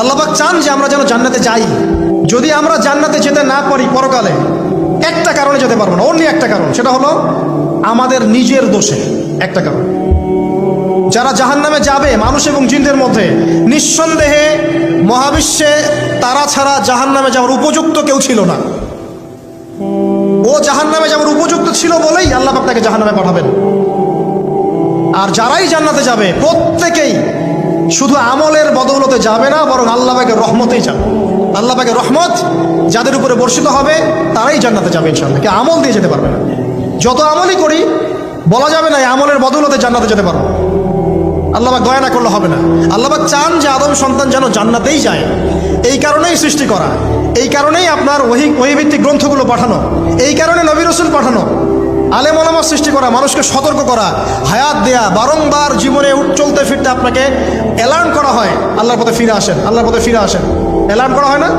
আল্লাহ পাক চান যে আমরা যেন জান্নাতে যাই। যদি আমরা জান্নাতে যেতে না পারি পরকালে, একটা কারণে যেতে পারবো না, অনলি একটা কারণ, সেটা হলো আমাদের নিজের দোষে। একটা কারণ, যারা জাহান্নামে যাবে মানুষ এবং জিনদের মধ্যে, নিঃসন্দেহে মহাবিশ্বে তারা ছাড়া জাহান্নামে যাওয়ার উপযুক্ত কেউ ছিল না। ও জাহান্নামে যাওয়ার উপযুক্ত ছিল বলেই আল্লাহ পাক তাকে জাহান্নামে পাঠাবেন। আর যারাই জান্নাতে যাবে প্রত্যেকেই শুধু আমলের বদৌলতে যাবে না, বরং আল্লাহ পাকের রহমতেই যাবে। আল্লাহ পাকের রহমত যাদের উপরে বর্ষিত হবে তারাই জান্নাতে যাবে ইনশাআল্লাহ। কে আমল দিয়ে যেতে পারবে না। যত আমলই করি বলা যাবে না এই আমলের বদৌলতে জান্নাতে যেতে পারবো। আল্লাহ পাক দয়া না করলে হবে না। আল্লাহ পাক চান যে আদম সন্তান যেন জান্নাতেই যায়। এই কারণেই সৃষ্টি করা, এই কারণেই আপনার ওহীভিত্তিক গ্রন্থগুলো পাঠানো, এই কারণে নবী রাসূল পাঠানো, আলেম ওলামা সৃষ্টি করা, মানুষকে সতর্ক করা, হায়াত দেয়া, বারংবার জীবনে চলতে ফিরতে আপনাকে অ্যালার্ম করা হয় আল্লাহর পথে ফিরে আসেন, আল্লাহর পথে ফিরে আসেন। অ্যালার্ম করা হয় না?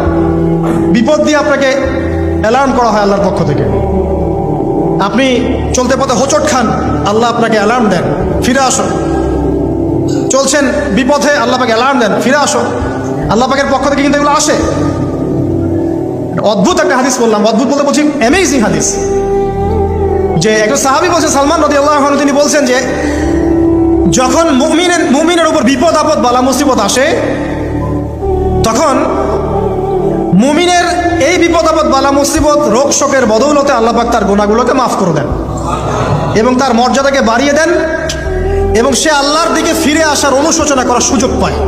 বিপদ দিয়ে আপনাকে অ্যালার্ম করা হয় আল্লাহর পক্ষ থেকে। আপনি চলতে পথে হোঁচট খান, আল্লাহ আপনাকে অ্যালার্ম দেন, ফিরে আসো। চলছেন বিপথে, আল্লাহ পাকে অ্যালার্ম দেন, ফিরে আসো। আল্লাহ পাকের পক্ষ থেকে কিন্তু এগুলো আসে। অদ্ভুত একটা হাদিস বললাম, অদ্ভুত বলতে বলছি অ্যামেজিং হাদিস, যে একজন সাহাবী বলছেন, সালমান রাদিয়াল্লাহু আনহু, তিনি বলছেন যে যখন মুমিনের উপর বিপদ আপদ বালা মুসিবত আসে, তখন মুমিনের এই বিপদ আপদ বালা মুসিবত রোগ শোকের বদৌলতে আল্লাহ পাক তার গুনাহগুলোকে মাফ করে দেন এবং তার মর্যাদাকে বাড়িয়ে দেন, এবং সে আল্লাহর দিকে ফিরে আসার অনুশোচনা করার সুযোগ পায়।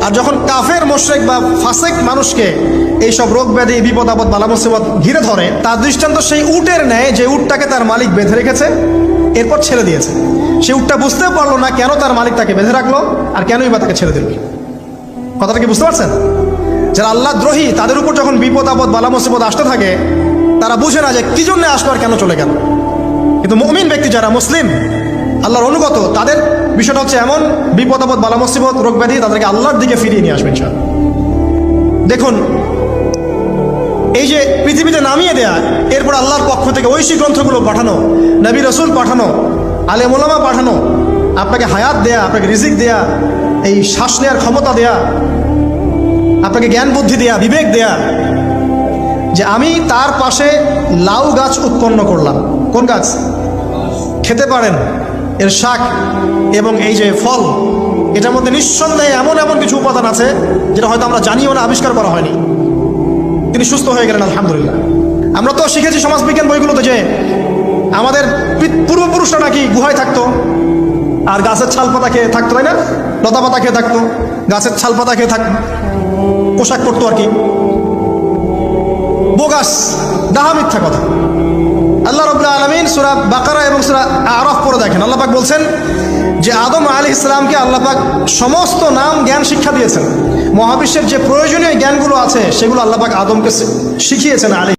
আর যখন কাফের মুশরিক বা ফাসিক মানুষকে এইসব রোগ ব্যাধি বিপদ আপদ বালা মুসিবত ঘিরে ধরে, তার দৃষ্টান্ত সেই উটের ন্যায় যে উটটাকে তার মালিক বেঁধে রেখেছে, এরপর ছেড়ে দিয়েছে। সে উটটা বুঝতেও পারলো না কেন তার মালিক তাকে বেঁধে রাখলো আর কেনই বা তাকে ছেড়ে দিল। কথাটা কি বুঝতে পারছেন? যারা আল্লাহ দ্রোহী, তাদের উপর যখন বিপদ আপদ বালা মুসিবত আসতে থাকে, তারা বুঝে না যে কি জন্য আসলো আর কেন চলে গেল। কিন্তু মুমিন ব্যক্তি যারা মুসলিম, আল্লাহর অনুগত, তাদের বিষয়টা হচ্ছে এমন বিপদ আপদ বালা মুসিবত রোগ ব্যাধি তাদেরকে আল্লাহর দিকে ফিরিয়ে নিয়ে আসবে ইনশাআল্লাহ। দেখুন, এই যে পৃথিবীতে নামিয়ে দেয়া, এরপর আল্লাহর পক্ষ থেকে ঐশী গ্রন্থগুলো পাঠানো, নবী রাসূল পাঠানো, আলেম ওলামা পাঠানো, আপনাকে হায়াত দেয়া, আপনাকে রিজিক দেয়া, এই শ্বাস নেওয়ার ক্ষমতা দেয়া, আপনাকে জ্ঞান বুদ্ধি দেয়া, বিবেক দেয়া, যে আমি তার পাশে লাউ গাছ উৎপন্ন করলাম। কোন গাছ? খেতে পারেন, এর শাক এবং এই যে ফল, এটার মধ্যে নিঃসন্দেহে এমন এমন কিছু উপাদান আছে যেটা হয়তো আমরা জানিও না, আবিষ্কার করা হয়নি। তিনি সুস্থ হয়ে গেলেন আলহামদুলিল্লাহ। আমরা তো শিখেছি সমাজবিজ্ঞান বইগুলোতে যে আমাদের পূর্বপুরুষরা নাকি গুহায় থাকতো আর গাছের ছাল পাতা খেয়ে থাকতো, তাই না? লতা পাতা খেয়ে থাকতো, গাছের ছাল পাতা খেয়ে থাকতো, পোশাক পরতো আর কি। বোগাস, ডাহা, মিথ্যা কথা। আল্লাহ রাব্বুল আলামিন সূরা বাকারা এবং সূরা আরাফ পড়ে দেখেন, আল্লাহ পাক বলছেন যে আদম আলাইহিস সালামকে আল্লাহ পাক সমস্ত নাম জ্ঞান শিক্ষা দিয়েছেন। মহাবিশ্বের যে প্রয়োজনীয় জ্ঞানগুলো আছে সেগুলো আল্লাহ পাক আদমকে শিখিয়েছেন।